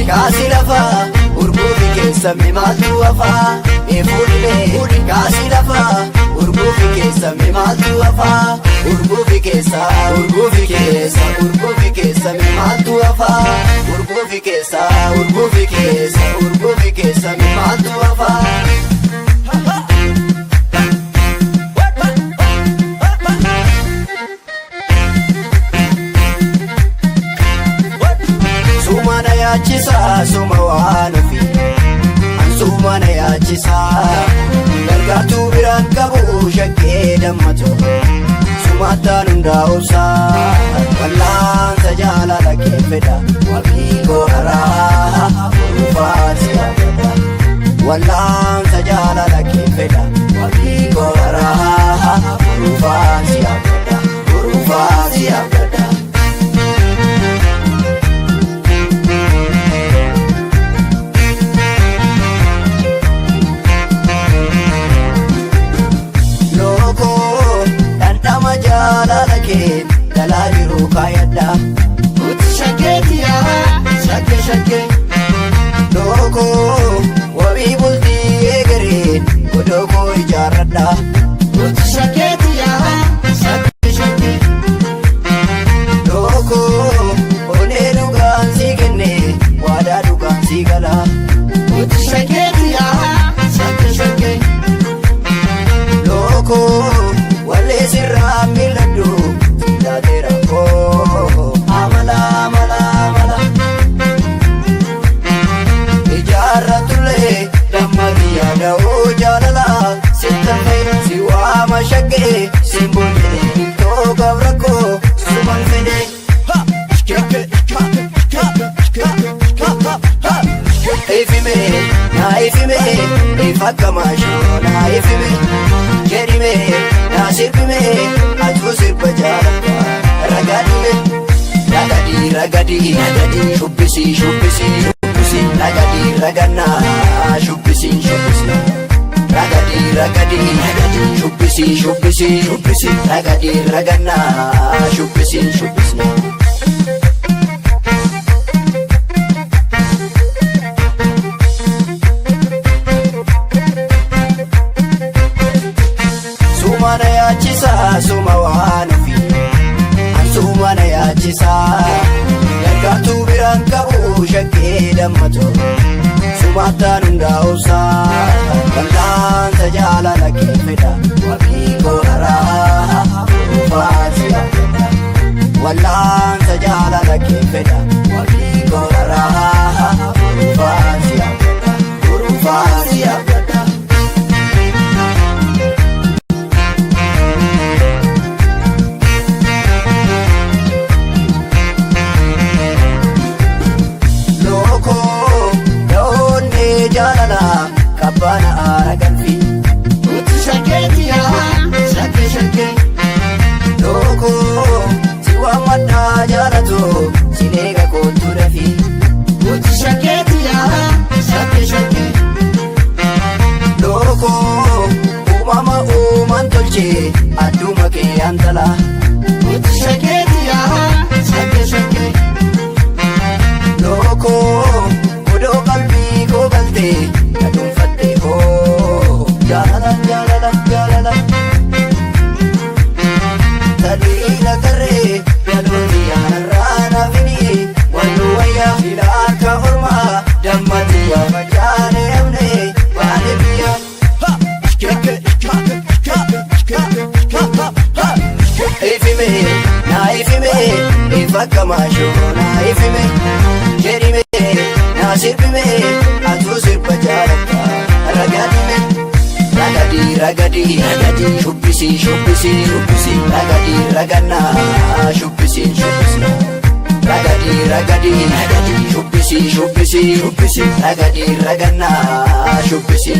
kaasi lafa urguufi keessa maaltu hafa fuudhee kaasi lafa urguufi keessa maaltu hafa urguufi keessa maaltu hafa urguufi keessa maaltu hafa. Sumana yaachisa suma waan ofii ansumana yaachisa gargaartuu biraan qabu shakkee dammatu sumataan hundaa'uusa wallaansa jaalala kee fedha waaqii goonaraa urufaasi abdadha wallaansa jaalala kee fedha waaqii goonaraa urufaasi abdadha urufaasi abdadha. Jaalala kee dalaa jiru kaayadha uti shakkeetiya shakke looko wabii bultii eegareen godoo ijaarradha uti shakkeetiya shakke looko onee dhugaan sii kenne waadaa dhugaan sii gala uti shakkeetiya shakke looko wallee sirraa miiladhu sidaatera koo amala ijaarratullee dammaqii yaada'uu jaalala sitta fayyadu si waama shakkee simboon jedhee miltoo gabrakkoo suman fedhee ifime naa ifime ifakkamasho naa ifime jedhime naa sirbime atuu sirba jaalata ragadime ragadi shubbisi ragadi ragannaa shubbisi ragadi shubbisi ragadi ragannaa shubbisi. Sumana yaachisa suma waan ofii ansumana yaachisa gargaartuu biraan qabu shakkee dammatu sumataan hundaa'uusa wallaansa jaalala kee fedha waaqii goonaraa urufaasi abdadha wallaansa jaalala kee fedha waaqii goonaraa urufaasi abdadha. Jaalala kabbaana aara galfii uti shakkeetiya shakke looko si waammadhaa jaalatu sineega kooltuu dafii uti shakkeetiya shakke looko uumama uuman tolchee adduma kee antala uti shakkeetiya shakke looko godoo qalbii koo galtee gadunfatte hoo jaalala taliila karree yaadonni yaanarraa naafini wallu wayyaa filaaka ormaa dammati yaafachaane amne waane biyya ifime naa ifime ifakkamasho naa ifime jedhime naa sirbime atuu sirba jaalata ragadime ragadi shubbisi ragadi ragannaa shubbisi ragadi shubbisi ragadi ragannaa shubbisi.